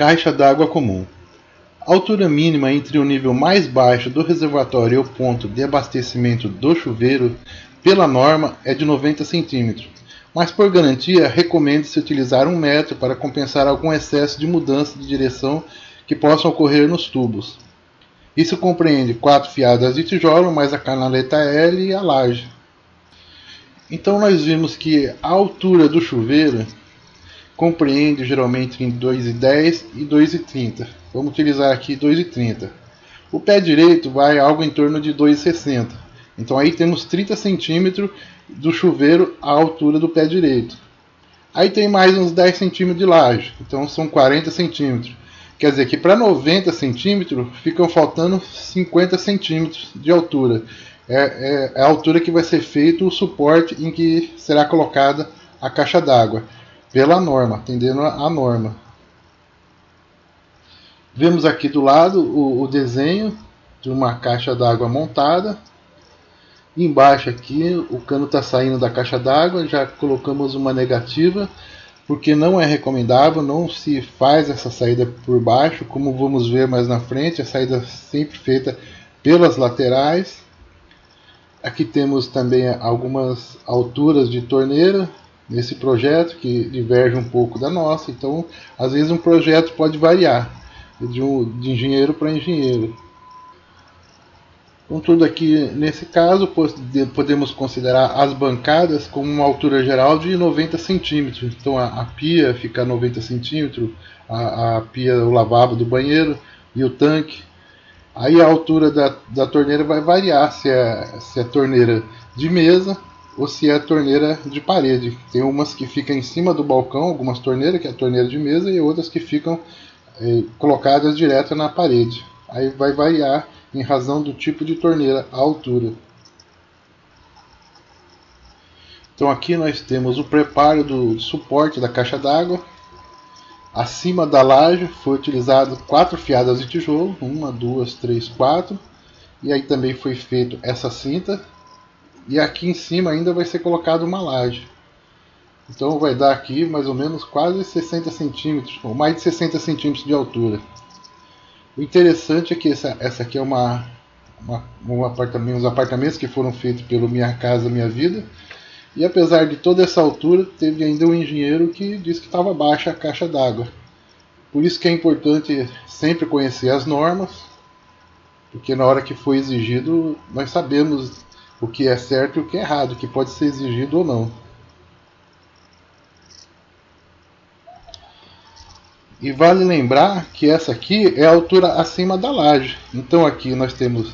Caixa d'água comum. A altura mínima entre o nível mais baixo do reservatório e o ponto de abastecimento do chuveiro, pela norma, é de 90 cm, mas por garantia recomenda-se utilizar 1 metro para compensar algum excesso de mudança de direção que possa ocorrer nos tubos. Isso compreende 4 fiadas de tijolo, mais a canaleta L e a laje. Então nós vimos que a altura do chuveiro compreende geralmente em 2,10 e 2,30. Vamos utilizar aqui 2,30. O pé direito vai algo em torno de 2,60. Então aí temos 30 centímetros do chuveiro à altura do pé direito. Aí tem mais uns 10 centímetros de laje, então são 40 centímetros. Quer dizer que para 90 centímetros ficam faltando 50 centímetros de altura. É a altura que vai ser feito o suporte em que será colocada a caixa d'água, pela norma, atendendo a norma. Vemos aqui do lado o desenho de uma caixa d'água montada. Embaixo aqui o cano está saindo da caixa d'água, já colocamos uma negativa, porque não é recomendável, não se faz essa saída por baixo, como vamos ver mais na frente, a saída sempre feita pelas laterais. Aqui temos também algumas alturas de torneira nesse projeto, que diverge um pouco da nossa, então às vezes um projeto pode variar de engenheiro para engenheiro. Contudo, aqui nesse caso podemos considerar as bancadas como uma altura geral de 90 centímetros. Então a pia fica a 90 centímetros, a pia, o lavabo do banheiro e o tanque. Aí a altura da torneira vai variar se é torneira de mesa ou se é torneira de parede. Tem umas que ficam em cima do balcão, algumas torneiras, que é a torneira de mesa, e outras que ficam colocadas direto na parede. Aí vai variar em razão do tipo de torneira, a altura. Então aqui nós temos o preparo do suporte da caixa d'água. Acima da laje foi utilizado 4 fiadas de tijolo, 1, 2, 3, 4. E aí também foi feito essa cinta. E aqui em cima ainda vai ser colocado uma laje. Então vai dar aqui mais ou menos quase 60 centímetros, ou mais de 60 centímetros de altura. O interessante é que essa aqui é uns apartamentos que foram feitos pelo Minha Casa Minha Vida. E apesar de toda essa altura, teve ainda um engenheiro que disse que estava baixa a caixa d'água. Por isso que é importante sempre conhecer as normas, porque na hora que for exigido, nós sabemos o que é certo e o que é errado, o que pode ser exigido ou não. E vale lembrar que essa aqui é a altura acima da laje. Então aqui nós temos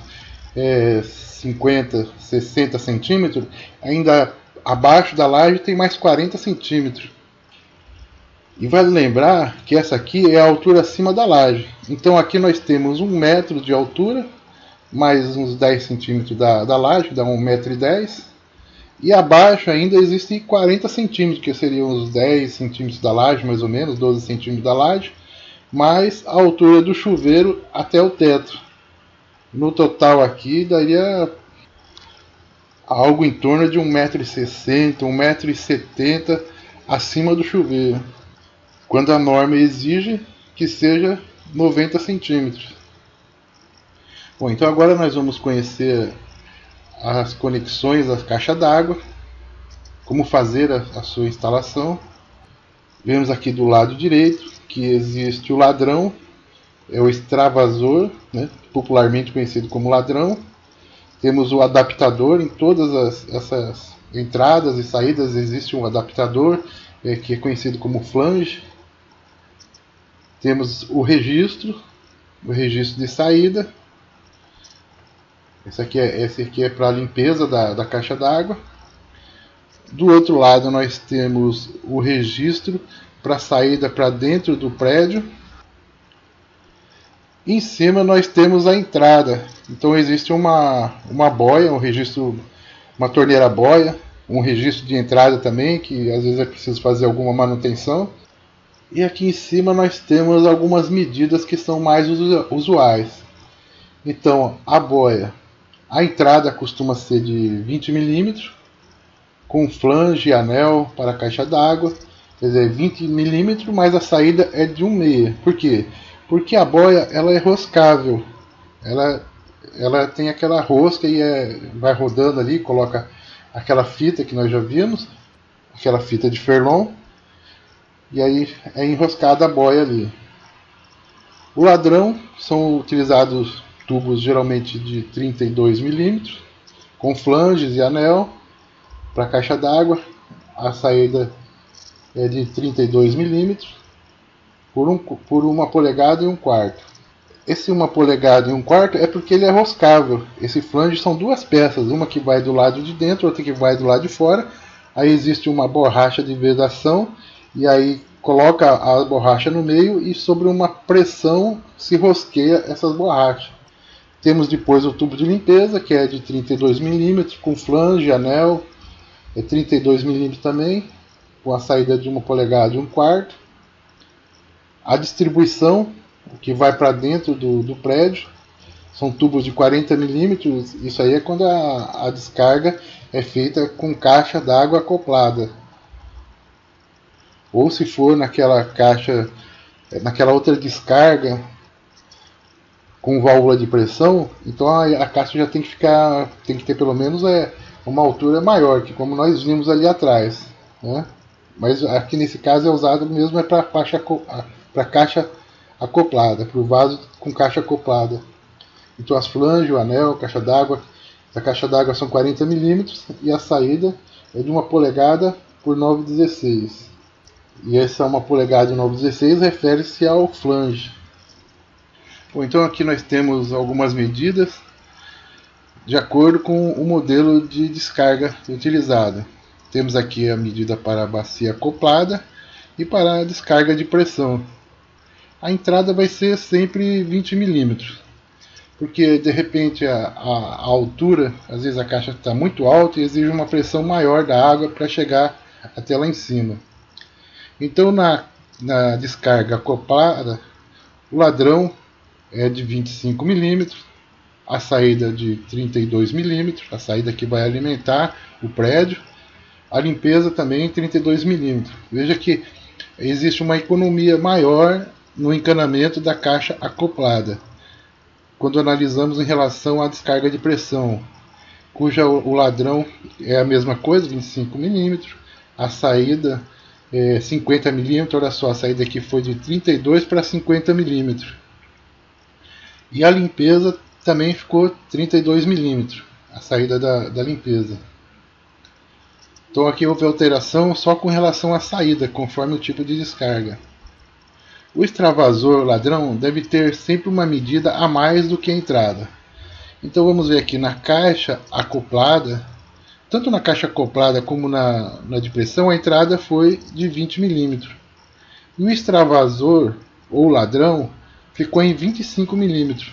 50, 60 centímetros, ainda abaixo da laje tem mais 40 centímetros. E vale lembrar que essa aqui é a altura acima da laje. Então aqui nós temos 1 metro de altura, mais uns 10 centímetros da laje, dá 1,10 m. E abaixo ainda existem 40 centímetros, que seriam uns 10 centímetros da laje, mais ou menos, 12 centímetros da laje, mais a altura do chuveiro até o teto. No total aqui daria algo em torno de 1,60 m, 1,70 m acima do chuveiro, quando a norma exige que seja 90 centímetros. Bom, então agora nós vamos conhecer as conexões da caixa d'água, como fazer a sua instalação. Vemos aqui do lado direito que existe o ladrão, é o extravasor, né, popularmente conhecido como ladrão. Temos o adaptador, em todas essas entradas e saídas existe um adaptador, que é conhecido como flange. Temos o registro de saída. Esse aqui é para a limpeza da caixa d'água. Do outro lado nós temos o registro para saída para dentro do prédio. Em cima nós temos a entrada. Então existe uma boia, um registro, uma torneira boia, um registro de entrada também, que às vezes é preciso fazer alguma manutenção. E aqui em cima nós temos algumas medidas que são mais usuais. Então a boia, a entrada costuma ser de 20 mm, com flange e anel para a caixa d'água. quer dizer, 20 milímetros, mas a saída é de 1,6. Por quê? Porque a boia ela é roscável. Ela, ela tem aquela rosca e vai rodando ali, coloca aquela fita que nós já vimos, aquela fita de Ferlon, e aí é enroscada a boia ali. O ladrão são utilizados tubos geralmente de 32 milímetros, com flanges e anel para a caixa d'água. A saída é de 32 milímetros por 1,25 polegadas. Esse 1,25 polegadas é porque ele é roscável. Esse flange são duas peças, uma que vai do lado de dentro, outra que vai do lado de fora. Aí existe uma borracha de vedação e aí coloca a borracha no meio e sobre uma pressão se rosqueia essas borrachas. Temos depois o tubo de limpeza, que é de 32 milímetros, com flange, anel, é 32 milímetros também, com a saída de 1,25 polegadas. A distribuição, que vai para dentro do prédio, são tubos de 40 milímetros. Isso aí é quando a descarga é feita com caixa d'água acoplada. Ou se for naquela caixa, naquela outra descarga com válvula de pressão, então a caixa já tem que ter pelo menos uma altura maior, que como nós vimos ali atrás, né? Mas aqui nesse caso é usado mesmo para caixa acoplada, para o vaso com caixa acoplada. Então as flanges, o anel, a caixa d'água. A caixa d'água são 40 milímetros e a saída é de 1 polegada por 9,16. E essa 1 polegada de 9,16 refere-se ao flange. Bom, então aqui nós temos algumas medidas de acordo com o modelo de descarga utilizado. Temos aqui a medida para a bacia acoplada e para a descarga de pressão. A entrada vai ser sempre 20 milímetros, porque de repente a altura, às vezes a caixa está muito alta e exige uma pressão maior da água para chegar até lá em cima. Então na descarga acoplada, o ladrão é de 25 milímetros, a saída de 32 milímetros, a saída que vai alimentar o prédio, a limpeza também 32 milímetros. Veja que existe uma economia maior no encanamento da caixa acoplada, quando analisamos em relação à descarga de pressão, cuja o ladrão é a mesma coisa, 25 milímetros, a saída é 50 milímetros, olha só, a saída aqui foi de 32 para 50 milímetros. E a limpeza também ficou 32 milímetros, a saída da limpeza. Então aqui houve alteração só com relação à saída, conforme o tipo de descarga. O extravasor ladrão deve ter sempre uma medida a mais do que a entrada. Então vamos ver aqui na caixa acoplada, tanto na caixa acoplada como na de pressão, a entrada foi de 20 milímetros. E o extravasor ou ladrão ficou em 25 milímetros.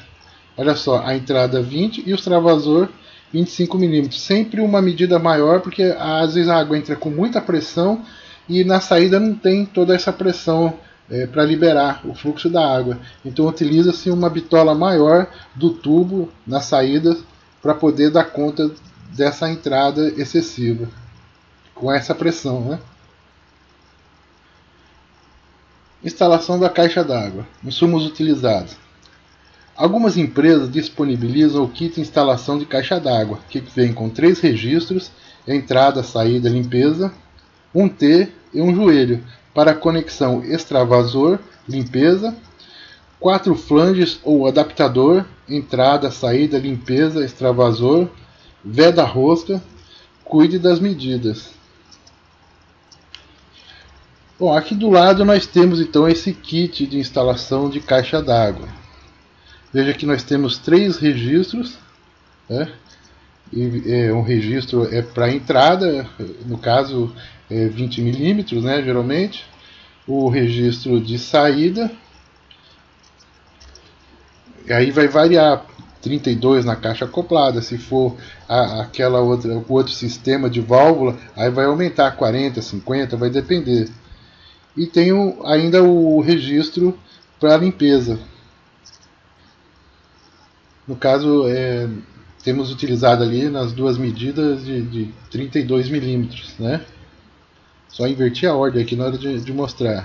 Olha só, a entrada 20 e o extravasor 25 milímetros. Sempre uma medida maior, porque às vezes a água entra com muita pressão e na saída não tem toda essa pressão para liberar o fluxo da água. Então utiliza-se uma bitola maior do tubo na saída para poder dar conta dessa entrada excessiva com essa pressão, né? Instalação da caixa d'água. Insumos utilizados. Algumas empresas disponibilizam o kit de instalação de caixa d'água, que vem com 3 registros, entrada, saída, limpeza, um T e um joelho, para conexão extravasor, limpeza, 4 flanges ou adaptador, entrada, saída, limpeza, extravasor, veda rosca, cuide das medidas. Bom, aqui do lado nós temos então esse kit de instalação de caixa d'água. Veja que nós temos 3 registros, né? E, um registro é para entrada, no caso 20 milímetros, né, geralmente. O registro de saída, e aí vai variar, 32 na caixa acoplada. Se for o outro sistema de válvula, aí vai aumentar 40, 50, vai depender. E tem ainda o registro para limpeza. No caso, temos utilizado ali nas duas medidas de 32 milímetros, né? Só inverti a ordem aqui na hora de mostrar.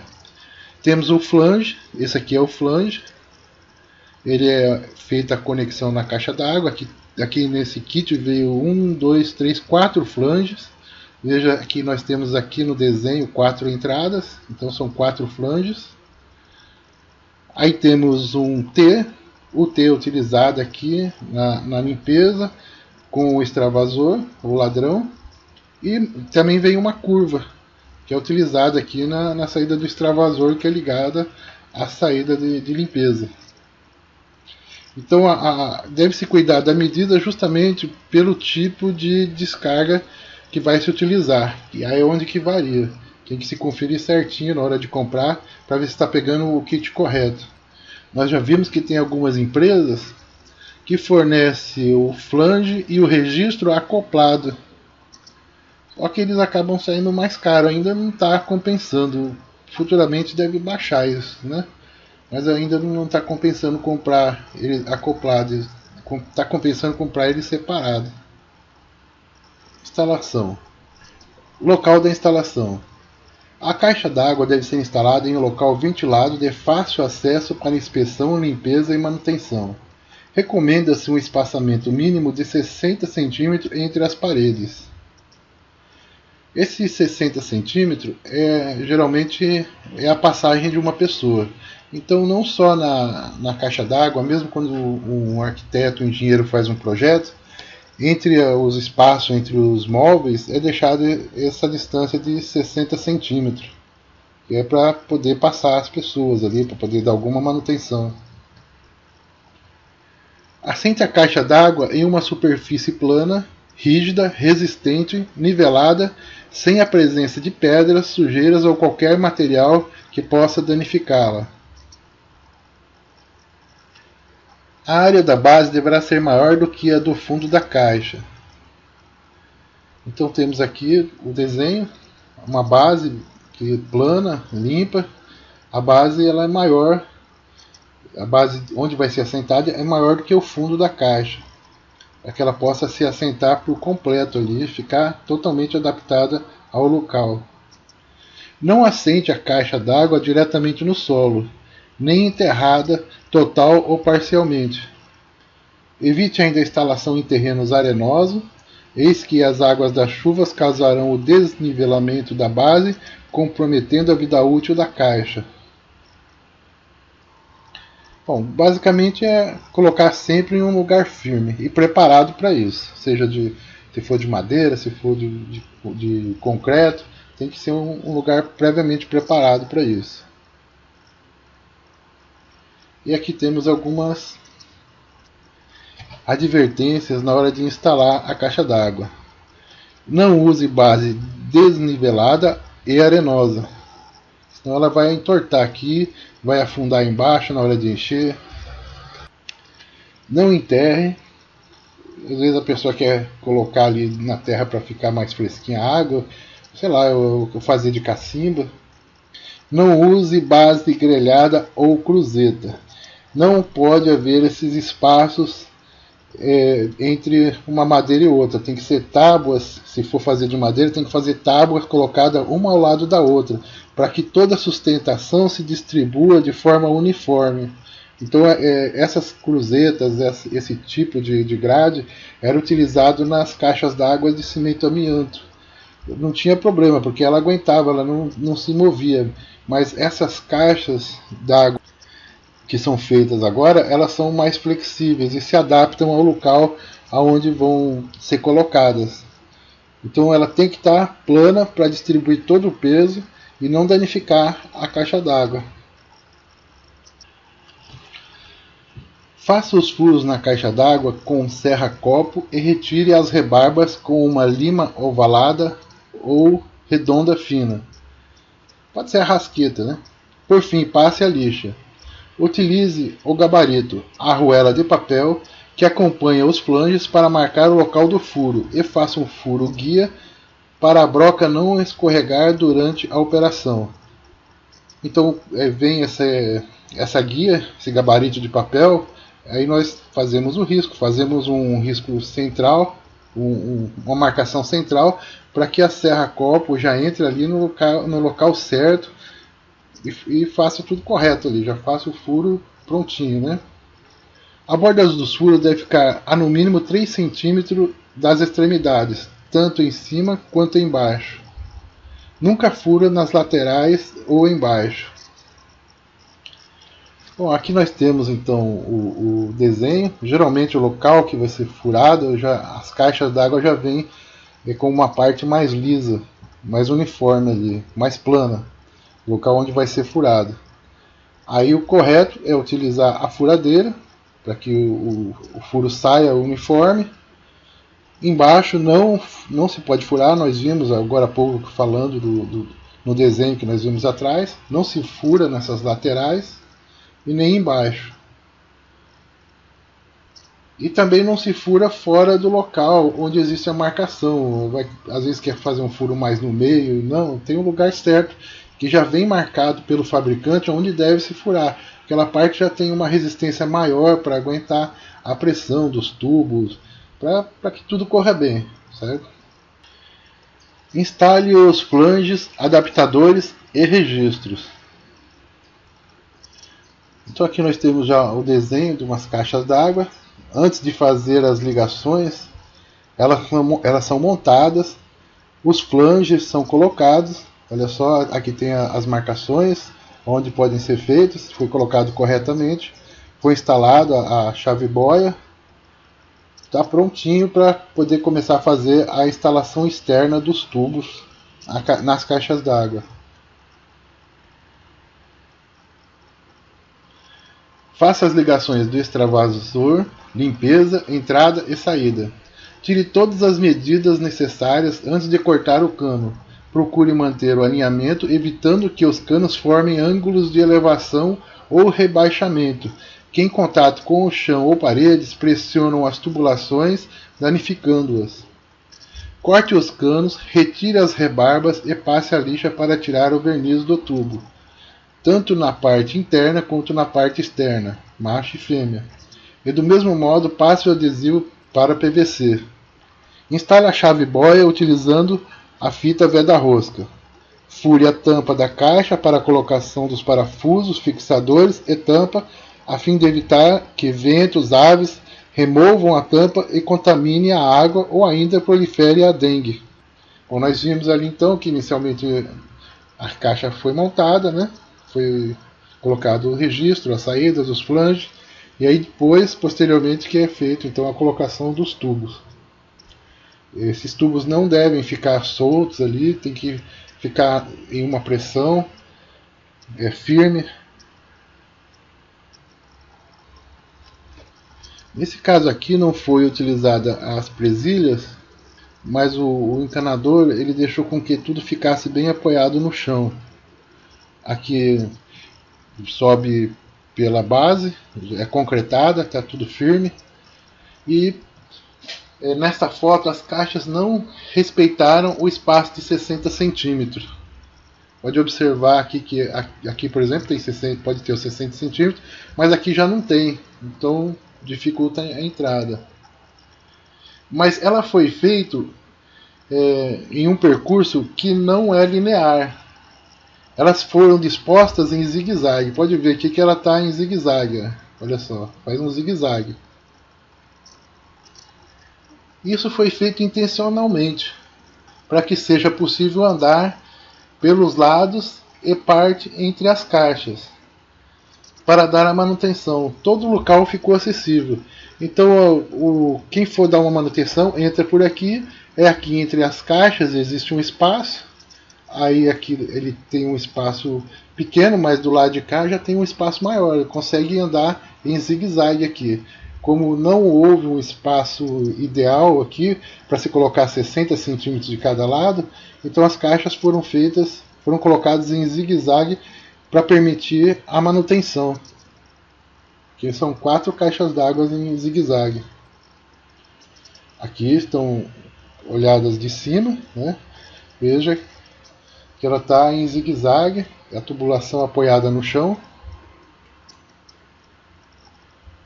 Temos o flange, esse aqui é o flange. Ele é feita a conexão na caixa d'água. Aqui nesse kit veio 1, 2, 3, 4 flanges. Veja que nós temos aqui no desenho 4 entradas, então são 4 flanges. Aí temos um T, o T é utilizado aqui na limpeza com o extravasor, o ladrão. E também vem uma curva, que é utilizada aqui na saída do extravasor, que é ligada à saída de limpeza. Então deve-se cuidar da medida justamente pelo tipo de descarga que vai se utilizar. E aí é onde que varia. Tem que se conferir certinho na hora de comprar para ver se está pegando o kit correto. Nós já vimos que tem algumas empresas que fornecem o flange e o registro acoplado. Só que eles acabam saindo mais caro, ainda não está compensando. Futuramente deve baixar isso, né? Mas ainda não está compensando comprar ele acoplado. Está compensando comprar ele separado. Instalação. Local da instalação. A caixa d'água deve ser instalada em um local ventilado de fácil acesso para inspeção, limpeza e manutenção. Recomenda-se um espaçamento mínimo de 60 cm entre as paredes. Esse 60 cm geralmente é a passagem de uma pessoa. Então, não só na caixa d'água, mesmo quando um arquiteto, um engenheiro faz um projeto, entre os espaços entre os móveis é deixada essa distância de 60 centímetros, que é para poder passar as pessoas ali, para poder dar alguma manutenção. Assente a caixa d'água em uma superfície plana, rígida, resistente, nivelada, sem a presença de pedras, sujeiras ou qualquer material que possa danificá-la. A área da base deverá ser maior do que a do fundo da caixa. Então temos aqui o desenho, uma base que plana, limpa. A base ela é maior, a base onde vai ser assentada é maior do que o fundo da caixa, para que ela possa se assentar por completo ali, ficar totalmente adaptada ao local. Não assente a caixa d'água diretamente no solo, nem enterrada total ou parcialmente. Evite ainda a instalação em terrenos arenosos, eis que as águas das chuvas causarão o desnivelamento da base, comprometendo a vida útil da caixa. Bom, basicamente é colocar sempre em um lugar firme e preparado para isso, seja se for de madeira, se for de concreto, tem que ser um lugar previamente preparado para isso. E aqui temos algumas advertências na hora de instalar a caixa d'água. Não use base desnivelada e arenosa, senão ela vai entortar aqui, vai afundar embaixo na hora de encher. Não enterre. Às vezes a pessoa quer colocar ali na terra para ficar mais fresquinha a água, sei lá, eu fazer de cacimba. Não use base grelhada ou cruzeta. Não pode haver esses espaços entre uma madeira e outra. Tem que ser tábuas, se for fazer de madeira, tem que fazer tábuas colocadas uma ao lado da outra, para que toda a sustentação se distribua de forma uniforme. Então essas cruzetas, esse tipo de grade, era utilizado nas caixas d'água de cimento amianto. Não tinha problema, porque ela aguentava, ela não se movia. Mas essas caixas d'água que são feitas agora, elas são mais flexíveis e se adaptam ao local aonde vão ser colocadas. Então ela tem que estar plana para distribuir todo o peso e não danificar a caixa d'água. Faça os furos na caixa d'água com serra-copo e retire as rebarbas com uma lima ovalada ou redonda fina. Pode ser a rasqueta, né? Por fim, passe a lixa. Utilize o gabarito, a arruela de papel que acompanha os flanges para marcar o local do furo e faça um furo guia para a broca não escorregar durante a operação. Então vem essa guia, esse gabarito de papel, aí nós fazemos o risco, fazemos um risco central uma marcação central para que a serra-copo já entre ali no local certo e faça tudo correto ali, já faça o furo prontinho, né? A borda dos furos deve ficar a no mínimo 3 centímetros das extremidades, tanto em cima quanto embaixo. Nunca fura nas laterais ou embaixo. Bom, aqui nós temos então o desenho. Geralmente o local que vai ser furado, as caixas d'água já vêm com uma parte mais lisa, mais uniforme ali, mais plana, local onde vai ser furado. Aí o correto é utilizar a furadeira para que o furo saia uniforme. Embaixo não se pode furar, nós vimos agora há pouco falando no desenho que nós vimos atrás, não se fura nessas laterais e nem embaixo. E também não se fura fora do local onde existe a marcação. Às vezes quer fazer um furo mais no meio, não, tem um lugar certo que já vem marcado pelo fabricante onde deve se furar. Aquela parte já tem uma resistência maior para aguentar a pressão dos tubos, para que tudo corra bem, certo? Instale os flanges, adaptadores e registros. Então aqui nós temos já o desenho de umas caixas d'água. Antes de fazer as ligações, elas são montadas, os flanges são colocados. Olha só, aqui tem as marcações onde podem ser feitos, foi colocado corretamente, foi instalado a chave boia, está prontinho para poder começar a fazer a instalação externa dos tubos nas caixas d'água. Faça as ligações do extravasor, limpeza, entrada e saída. Tire todas as medidas necessárias antes de cortar o cano. Procure manter o alinhamento, evitando que os canos formem ângulos de elevação ou rebaixamento, que em contato com o chão ou paredes pressionam as tubulações, danificando-as. Corte os canos, retire as rebarbas e passe a lixa para tirar o verniz do tubo, tanto na parte interna quanto na parte externa, macho e fêmea. E do mesmo modo passe o adesivo para PVC. Instale a chave boia utilizando a fita veda-rosca. Fure a tampa da caixa para a colocação dos parafusos, fixadores e tampa, a fim de evitar que ventos, aves removam a tampa e contamine a água ou ainda prolifere a dengue. Bom, nós vimos ali então que inicialmente a caixa foi montada, né? Foi colocado o registro, as saídas, os flanges, e aí depois, posteriormente, que é feito então a colocação dos tubos. Esses tubos não devem ficar soltos ali, tem que ficar em uma pressão firme. Nesse caso aqui não foi utilizada as presilhas, mas o encanador ele deixou com que tudo ficasse bem apoiado no chão. Aqui sobe pela base, é concretada, está tudo firme. E nesta foto as caixas não respeitaram o espaço de 60 centímetros. Pode observar aqui que aqui, por exemplo, tem 60, pode ter os 60 centímetros, mas aqui já não tem, então dificulta a entrada. Mas ela foi feita em um percurso que não é linear. Elas foram dispostas em zigue-zague. Pode ver aqui que ela está em zigue-zague. Olha só, faz um zigue-zague. Isso foi feito intencionalmente, para que seja possível andar pelos lados e parte entre as caixas, para dar a manutenção. Todo o local ficou acessível. Então, quem for dar uma manutenção, entra por aqui. Aqui entre as caixas existe um espaço. Aí aqui ele tem um espaço pequeno, mas do lado de cá já tem um espaço maior. Ele consegue andar em zigue-zague aqui. Como não houve um espaço ideal aqui para se colocar 60 centímetros de cada lado, então as caixas foram colocadas em zigue-zague para permitir a manutenção. Aqui são 4 caixas d'água em zigue-zague. Aqui estão olhadas de cima, né? Veja que ela está em zigue-zague, a tubulação apoiada no chão.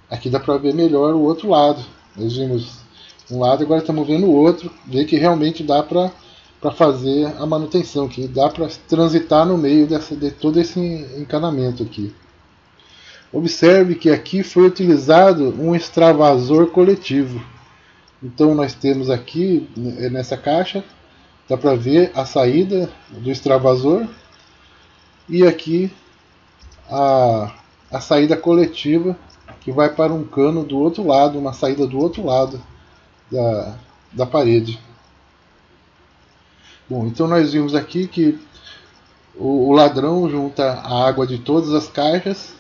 Aqui dá para ver melhor o outro lado. Nós vimos um lado, agora estamos vendo o outro, ver que realmente dá para fazer a manutenção, que dá para transitar no meio de todo esse encanamento aqui. Observe que aqui foi utilizado um extravasor coletivo. Então nós temos aqui nessa caixa, dá para ver a saída do extravasor e aqui a saída coletiva que vai para um cano do outro lado, uma saída do outro lado da parede. Bom, então nós vimos aqui que o ladrão junta a água de todas as caixas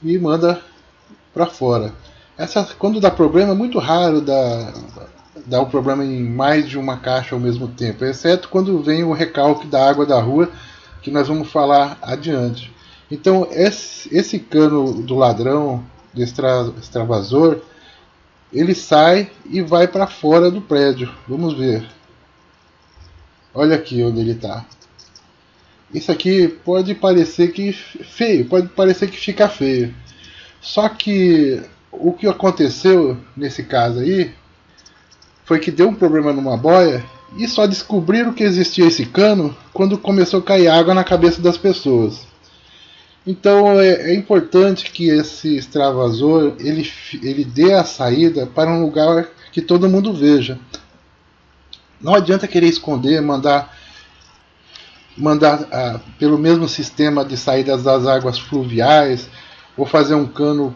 e manda para fora. Quando dá problema, é muito raro dar um problema em mais de uma caixa ao mesmo tempo, exceto quando vem o recalque da água da rua, que nós vamos falar adiante. Então esse cano do ladrão, do extravasor, ele sai e vai para fora do prédio. Vamos ver. Olha aqui onde ele está. Isso aqui pode parecer que feio, pode parecer que fica feio. Só que o que aconteceu nesse caso aí foi que deu um problema numa boia e só descobriram que existia esse cano quando começou a cair água na cabeça das pessoas. Então é importante que esse extravasor ele dê a saída para um lugar que todo mundo veja. Não adianta querer esconder, mandar pelo mesmo sistema de saídas das águas fluviais, ou fazer um cano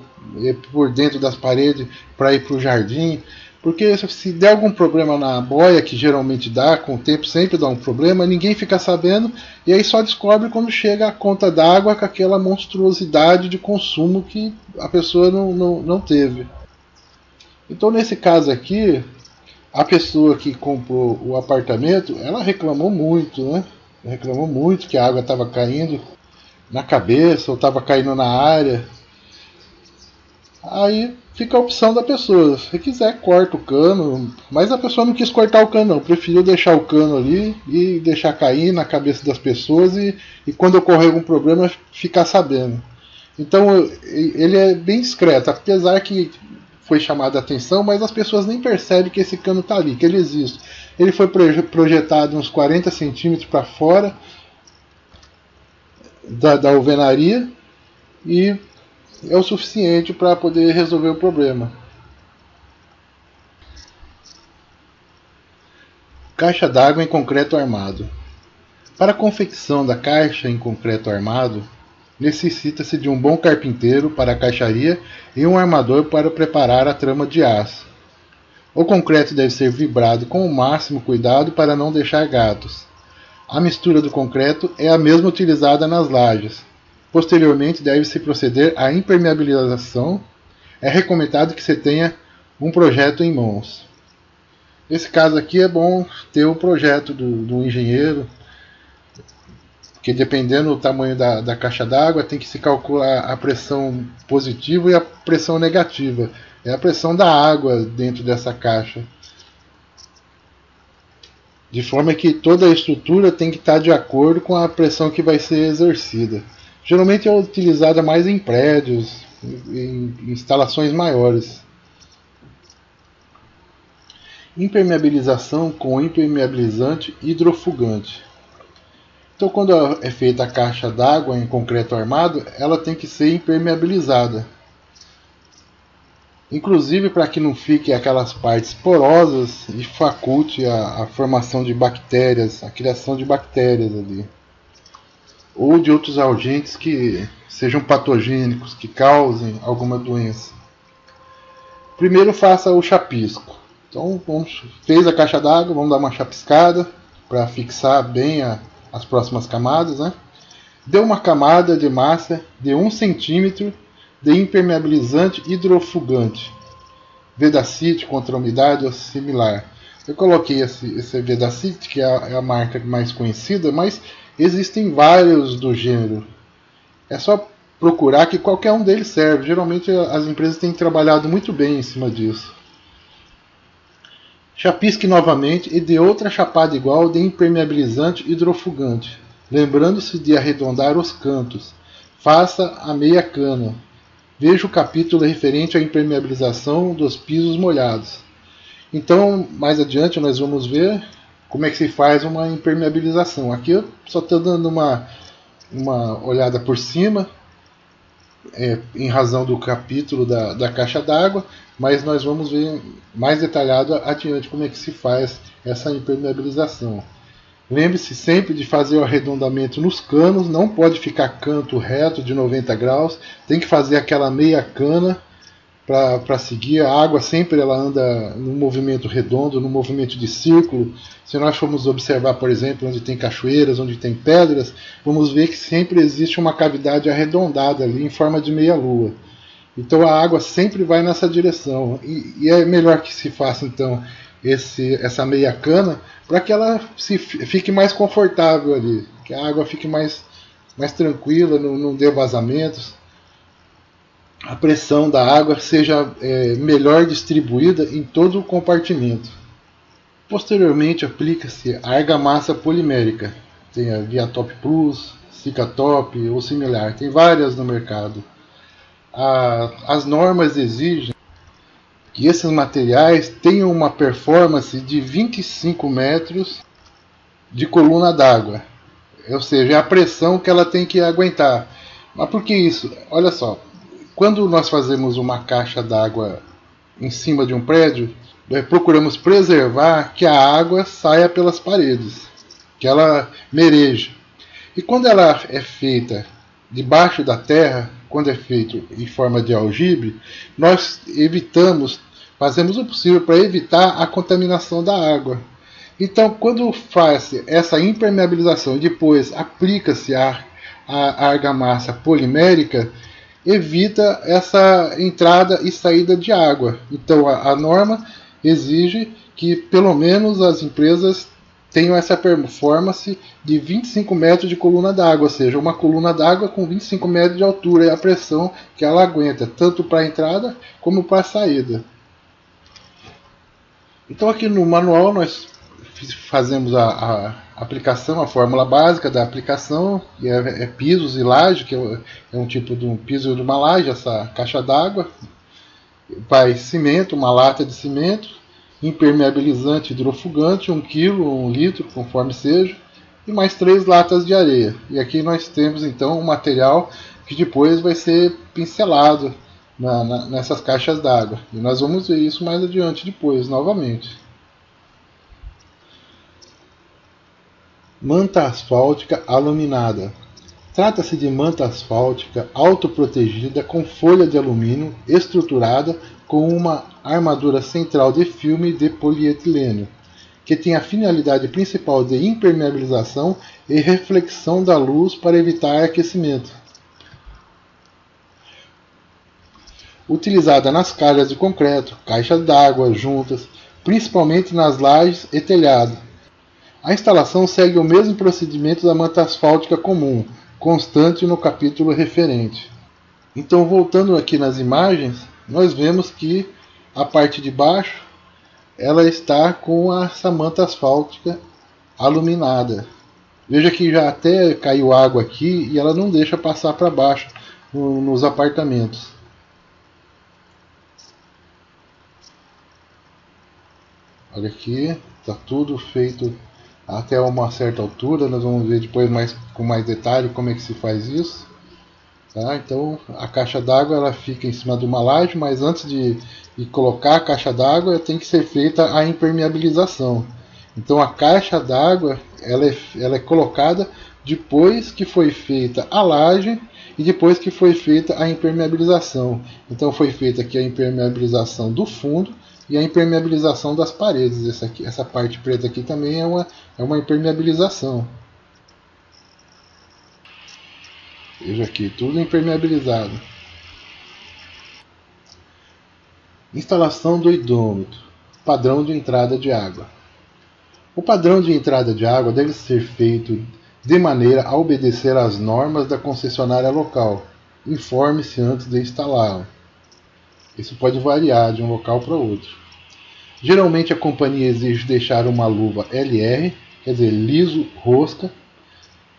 por dentro das paredes para ir para o jardim, porque se der algum problema na boia, que geralmente dá, com o tempo sempre dá um problema, ninguém fica sabendo, e aí só descobre quando chega a conta d'água com aquela monstruosidade de consumo que a pessoa não teve. Então nesse caso aqui, a pessoa que comprou o apartamento, ela reclamou muito, né? Reclamou muito que a água estava caindo na cabeça ou estava caindo na área. Aí fica a opção da pessoa. Se quiser, corta o cano. Mas a pessoa não quis cortar o cano, não. Preferiu deixar o cano ali e deixar cair na cabeça das pessoas e quando ocorrer algum problema, ficar sabendo. Então ele é bem discreto, apesar que foi chamada a atenção, mas as pessoas nem percebem que esse cano está ali, que ele existe. Ele foi projetado uns 40 centímetros para fora da alvenaria e é o suficiente para poder resolver o problema. Caixa d'água em concreto armado. Para a confecção da caixa em concreto armado, necessita-se de um bom carpinteiro para a caixaria e um armador para preparar a trama de aço. O concreto deve ser vibrado com o máximo cuidado para não deixar gatos. A mistura do concreto é a mesma utilizada nas lajes. Posteriormente, deve-se proceder à impermeabilização. É recomendado que você tenha um projeto em mãos. Nesse caso aqui é bom ter o projeto do engenheiro, porque dependendo do tamanho da caixa d'água, tem que se calcular a pressão positiva e a pressão negativa. É a pressão da água dentro dessa caixa. De forma que toda a estrutura tem que estar de acordo com a pressão que vai ser exercida. Geralmente é utilizada mais em prédios, em instalações maiores. Impermeabilização com impermeabilizante hidrofugante. Então, quando é feita a caixa d'água em concreto armado, ela tem que ser impermeabilizada. Inclusive para que não fique aquelas partes porosas e faculte a formação de bactérias, a criação de bactérias ali. Ou de outros agentes que sejam patogênicos, que causem alguma doença. Primeiro faça o chapisco. Então, fez a caixa d'água, vamos dar uma chapiscada para fixar bem as próximas camadas, né? Dê uma camada de massa de 1 cm de impermeabilizante hidrofugante, Vedacite contra a umidade ou similar. Eu coloquei esse Vedacite, que é a marca mais conhecida, mas existem vários do gênero. É só procurar que qualquer um deles serve. Geralmente as empresas têm trabalhado muito bem em cima disso. Chapisque novamente e dê outra chapada igual de impermeabilizante hidrofugante, lembrando-se de arredondar os cantos. Faça a meia cana. Veja o capítulo referente à impermeabilização dos pisos molhados. Então, mais adiante nós vamos ver como é que se faz uma impermeabilização. Aqui eu só estou dando uma olhada por cima, em razão do capítulo da caixa d'água, mas nós vamos ver mais detalhado adiante como é que se faz essa impermeabilização. Lembre-se sempre de fazer o arredondamento nos canos, não pode ficar canto reto de 90 graus, tem que fazer aquela meia cana para seguir. A água sempre ela anda no movimento redondo, no movimento de círculo. Se nós formos observar, por exemplo, onde tem cachoeiras, onde tem pedras, vamos ver que sempre existe uma cavidade arredondada ali em forma de meia-lua. Então a água sempre vai nessa direção. E é melhor que se faça então essa meia cana para que ela fique mais confortável ali, que a água fique mais tranquila, não dê vazamentos, a pressão da água seja melhor distribuída em todo o compartimento. Posteriormente aplica-se a argamassa polimérica. Tem a Viatop Plus, Cicatop ou similar, tem várias no mercado. As normas exigem que esses materiais tenham uma performance de 25 metros de coluna d'água, ou seja, é a pressão que ela tem que aguentar. Mas por que isso? Olha só, quando nós fazemos uma caixa d'água em cima de um prédio, procuramos preservar que a água saia pelas paredes, que ela mereja. E quando ela é feita debaixo da terra, quando é feito em forma de aljibe, nós fazemos o possível para evitar a contaminação da água. Então, quando faz essa impermeabilização e depois aplica-se a argamassa polimérica, evita essa entrada e saída de água. Então, a norma exige que pelo menos as empresas tenham essa performance de 25 metros de coluna d'água, ou seja, uma coluna d'água com 25 metros de altura e a pressão que ela aguenta, tanto para a entrada como para a saída. Então aqui no manual nós fazemos a aplicação, a fórmula básica da aplicação, que é pisos e laje, que é um tipo de um piso de uma laje, essa caixa d'água. Vai cimento, uma lata de cimento, impermeabilizante hidrofugante, 1 kg ou 1 litro, conforme seja, e mais 3 latas de areia. E aqui nós temos então um material que depois vai ser pincelado nessas caixas d'água. E nós vamos ver isso mais adiante depois, novamente. Manta asfáltica aluminada. Trata-se de manta asfáltica autoprotegida com folha de alumínio estruturada com uma armadura central de filme de polietileno, que tem a finalidade principal de impermeabilização e reflexão da luz para evitar aquecimento. Utilizada nas calhas de concreto, caixas d'água, juntas, principalmente nas lajes e telhado. A instalação segue o mesmo procedimento da manta asfáltica comum, constante no capítulo referente. Então, voltando aqui nas imagens, nós vemos que a parte de baixo ela está com essa manta asfáltica aluminada. Veja que já até caiu água aqui e ela não deixa passar para baixo nos apartamentos. Olha aqui, está tudo feito até uma certa altura. Nós vamos ver depois com mais detalhe como é que se faz isso. Tá? Então a caixa d'água ela fica em cima de uma laje, mas antes de colocar a caixa d'água tem que ser feita a impermeabilização. Então a caixa d'água ela é colocada depois que foi feita a laje e depois que foi feita a impermeabilização. Então foi feita aqui a impermeabilização do fundo e a impermeabilização das paredes. Essa parte preta aqui também é uma impermeabilização. Veja aqui, tudo impermeabilizado. Instalação do hidrômetro. Padrão de entrada de água. O padrão de entrada de água deve ser feito de maneira a obedecer às normas da concessionária local. Informe-se antes de instalá-lo. Isso pode variar de um local para outro. Geralmente a companhia exige deixar uma luva LR, quer dizer, liso, rosca,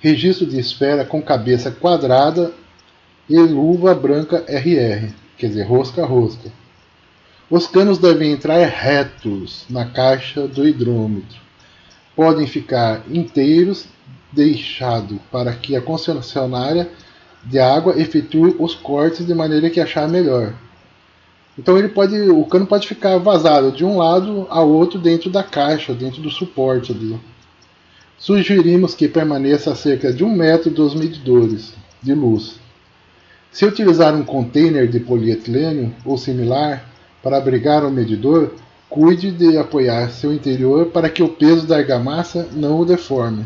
registro de esfera com cabeça quadrada e luva branca RR, quer dizer, rosca. Os canos devem entrar retos na caixa do hidrômetro. Podem ficar inteiros, deixado para que a concessionária de água efetue os cortes de maneira que achar melhor. Então o cano pode ficar vazado de um lado ao outro dentro da caixa, dentro do suporte ali. Sugerimos que permaneça a cerca de 1 metro dos medidores de luz. Se utilizar um container de polietileno ou similar para abrigar o medidor, cuide de apoiar seu interior para que o peso da argamassa não o deforme.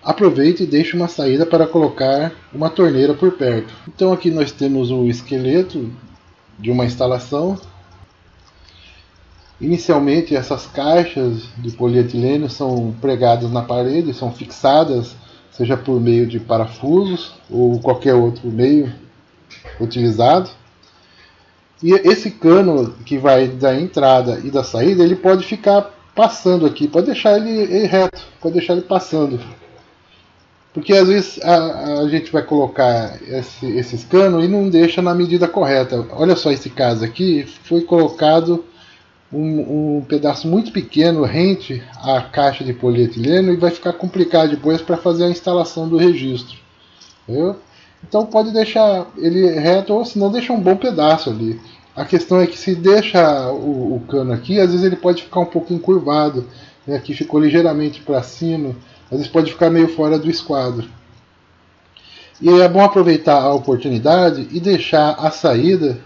Aproveite e deixe uma saída para colocar uma torneira por perto. Então aqui nós temos o esqueleto de uma instalação. Inicialmente essas caixas de polietileno são pregadas na parede, são fixadas, seja por meio de parafusos ou qualquer outro meio utilizado. E esse cano que vai da entrada e da saída, ele pode ficar passando aqui, pode deixar ele reto, pode deixar ele passando. Porque às vezes a gente vai colocar esses canos e não deixa na medida correta. Olha só esse caso aqui, foi colocado um pedaço muito pequeno rente à caixa de polietileno e vai ficar complicado depois para fazer a instalação do registro. Entendeu? Então pode deixar ele reto ou se não deixa um bom pedaço ali. A questão é que se deixa o cano aqui, às vezes ele pode ficar um pouco encurvado. Né? Aqui ficou ligeiramente para cima. Às vezes pode ficar meio fora do esquadro. E é bom aproveitar a oportunidade e deixar a saída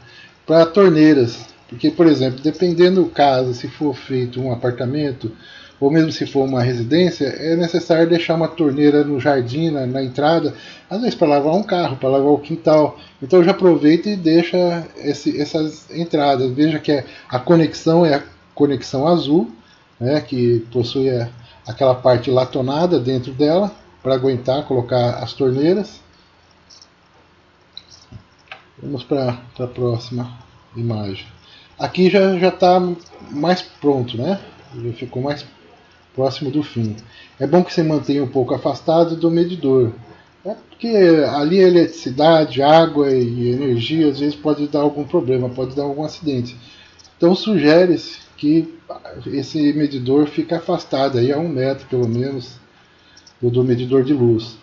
para torneiras. Porque, por exemplo, dependendo do caso, se for feito um apartamento, ou mesmo se for uma residência, é necessário deixar uma torneira no jardim, na entrada, às vezes para lavar um carro, para lavar o quintal. Então já aproveita e deixa essas entradas. Veja que a conexão é a conexão azul, né, que possui aquela parte latonada dentro dela para aguentar colocar as torneiras. Vamos para a próxima imagem. Aqui já está mais pronto, né? Já ficou mais próximo do fim. É bom que você mantenha um pouco afastado do medidor, porque ali a eletricidade, água e energia às vezes pode dar algum problema, pode dar algum acidente. Então sugere-se que esse medidor fique afastado aí a 1 metro pelo menos do medidor de luz.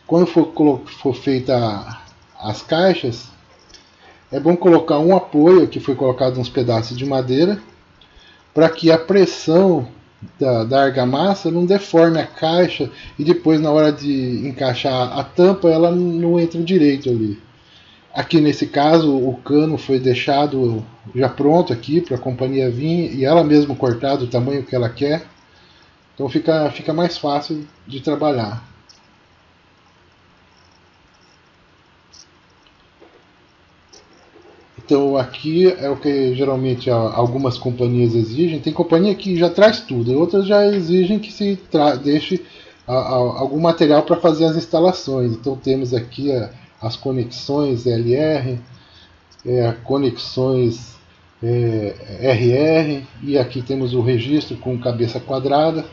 Quando for feita as caixas, é bom colocar um apoio que foi colocado uns pedaços de madeira para que a pressão da argamassa não deforme a caixa e depois na hora de encaixar a tampa ela não entra direito ali. Aqui nesse caso o cano foi deixado já pronto aqui para a companhia vir e ela mesma cortar do tamanho que ela quer. Então fica mais fácil de trabalhar. Então aqui é o que geralmente algumas companhias exigem. Tem companhia que já traz tudo, outras já exigem que se deixe algum material para fazer as instalações. Então temos aqui as conexões LR, conexões RR, e aqui temos o registro com cabeça quadrada.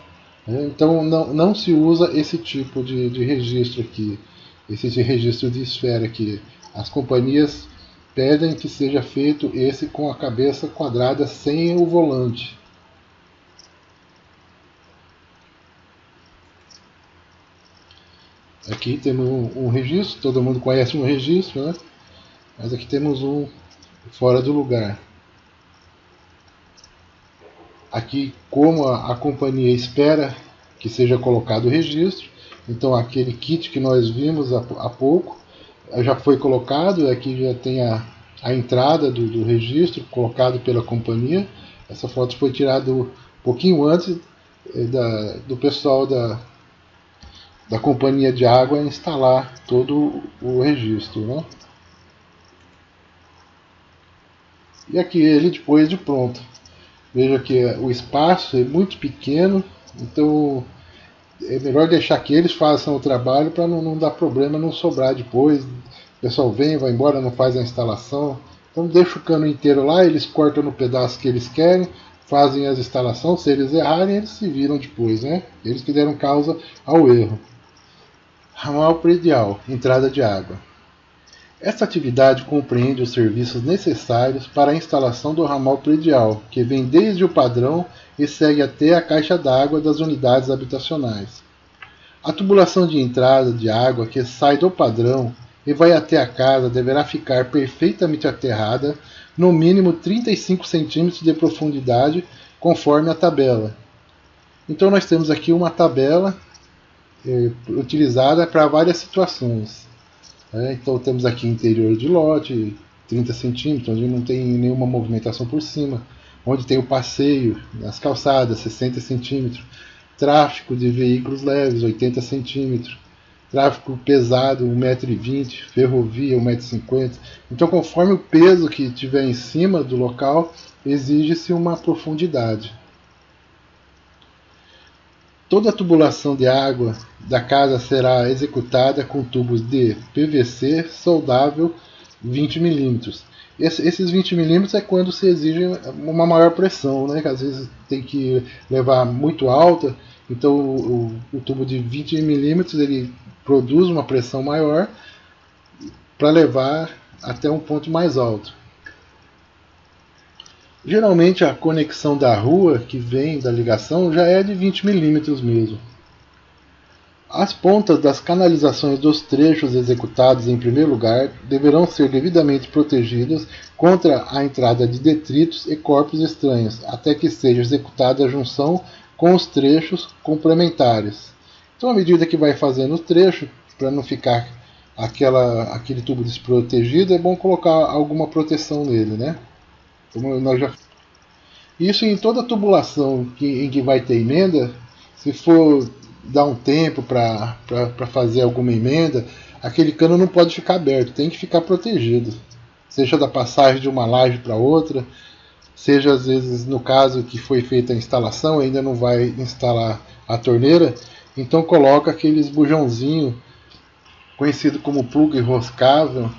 Então não se usa esse tipo de registro aqui, esse registro de esfera aqui. As companhias pedem que seja feito esse com a cabeça quadrada sem o volante. Aqui temos um registro, todo mundo conhece um registro, né? Mas aqui temos um fora do lugar. Aqui, como a companhia espera que seja colocado o registro, então aquele kit que nós vimos há pouco já foi colocado. Aqui já tem a entrada do registro colocado pela companhia. Essa foto foi tirada um pouquinho antes do pessoal da companhia de água instalar todo o registro, né? E aqui ele depois de pronto. Veja que o espaço é muito pequeno, então é melhor deixar que eles façam o trabalho para não dar problema, não sobrar depois. O pessoal vem, vai embora, não faz a instalação. Então deixa o cano inteiro lá, eles cortam no pedaço que eles querem, fazem as instalações. Se eles errarem, eles se viram depois, né? Eles que deram causa ao erro. Ramal predial, entrada de água. Essa atividade compreende os serviços necessários para a instalação do ramal predial, que vem desde o padrão e segue até a caixa d'água das unidades habitacionais. A tubulação de entrada de água que sai do padrão e vai até a casa deverá ficar perfeitamente aterrada, no mínimo 35 centímetros de profundidade, conforme a tabela. Então nós temos aqui uma tabela utilizada para várias situações. Então temos aqui interior de lote, 30 centímetros, onde não tem nenhuma movimentação por cima. Onde tem o passeio, nas calçadas, 60 centímetros. Tráfego de veículos leves, 80 centímetros. Tráfego pesado, 1,20 m. Ferrovia, 1,50 m. Então, conforme o peso que tiver em cima do local, exige-se uma profundidade. Toda a tubulação de água da casa será executada com tubos de PVC soldável 20 mm. Esses 20 mm é quando se exige uma maior pressão, né? Que às vezes tem que levar muito alta, então o tubo de 20 mm ele produz uma pressão maior para levar até um ponto mais alto. Geralmente a conexão da rua que vem da ligação já é de 20 mm mesmo. As pontas das canalizações dos trechos executados em primeiro lugar deverão ser devidamente protegidas contra a entrada de detritos e corpos estranhos, até que seja executada a junção com os trechos complementares. Então, à medida que vai fazendo o trecho, para não ficar aquele tubo desprotegido, é bom colocar alguma proteção nele, né? Como nós já... Isso em toda tubulação em que vai ter emenda, se for dar um tempo para fazer alguma emenda, aquele cano não pode ficar aberto, tem que ficar protegido. Seja da passagem de uma laje para outra, seja às vezes no caso que foi feita a instalação, ainda não vai instalar a torneira, então coloca aqueles bujãozinho conhecido como plug enroscável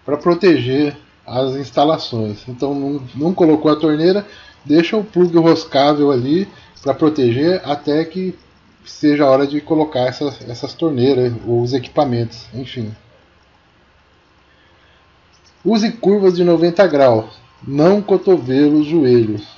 para proteger as instalações. Então não colocou a torneira, deixa o plug enroscável ali para proteger até que seja a hora de colocar essas torneiras ou os equipamentos, enfim. Use curvas de 90 graus, não cotovelos, joelhos.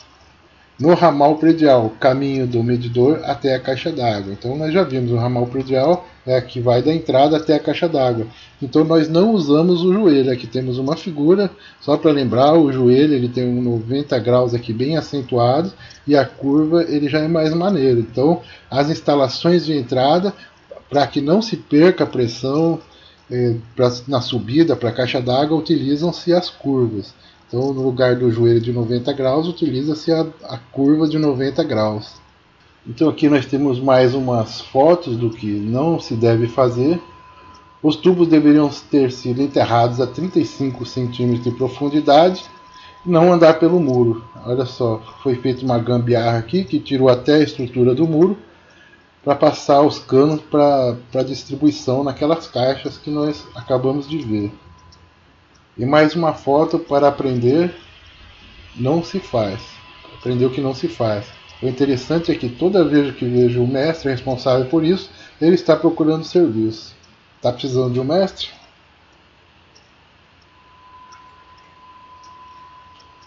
No ramal predial, caminho do medidor até a caixa d'água. Então nós já vimos, o ramal predial é a que vai da entrada até a caixa d'água. Então nós não usamos o joelho. Aqui temos uma figura, só para lembrar, o joelho ele tem um 90 graus aqui bem acentuado e a curva ele já é mais maneiro. Então as instalações de entrada, para que não se perca a pressão na subida para a caixa d'água, utilizam-se as curvas. Então, no lugar do joelho de 90 graus, utiliza-se a curva de 90 graus. Então, aqui nós temos mais umas fotos do que não se deve fazer. Os tubos deveriam ter sido enterrados a 35 centímetros de profundidade e não andar pelo muro. Olha só, foi feita uma gambiarra aqui que tirou até a estrutura do muro para passar os canos para distribuição naquelas caixas que nós acabamos de ver. E mais uma foto para aprender não se faz. Aprender o que não se faz. O interessante é que toda vez que vejo o mestre responsável por isso, ele está procurando serviço. Está precisando de um mestre?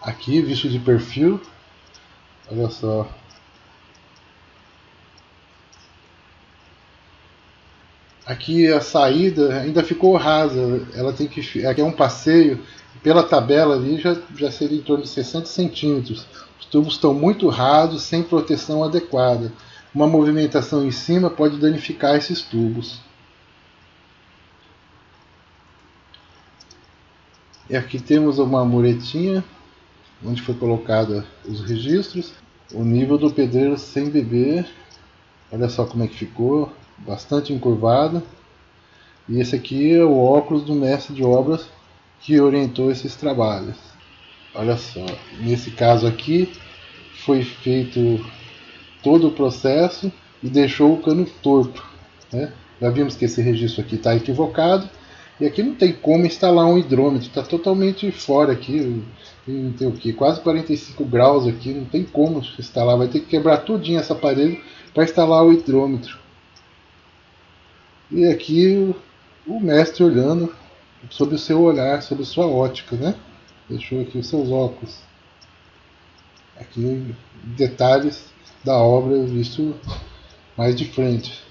Aqui, visto de perfil. Olha só. Aqui a saída ainda ficou rasa, ela tem que, aqui é um passeio, pela tabela ali já seria em torno de 60 centímetros. Os tubos estão muito rasos, sem proteção adequada. Uma movimentação em cima pode danificar esses tubos. E aqui temos uma muretinha, onde foi colocado os registros. O nível do pedreiro sem beber, olha só como é que ficou. Bastante encurvado. E esse aqui é o óculos do mestre de obras que orientou esses trabalhos. Olha só, nesse caso aqui foi feito todo o processo e deixou o cano torto, né? Já vimos que esse registro aqui está equivocado e aqui não tem como instalar um hidrômetro, está totalmente fora aqui. Tem o que? Quase 45 graus aqui, não tem como instalar, vai ter que quebrar tudinho esse aparelho para instalar o hidrômetro. E aqui o mestre olhando sob o seu olhar, sob sua ótica, né? Deixou aqui os seus óculos. Aqui detalhes da obra visto mais de frente.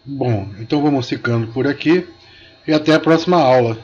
Bom, então vamos ficando por aqui e até a próxima aula.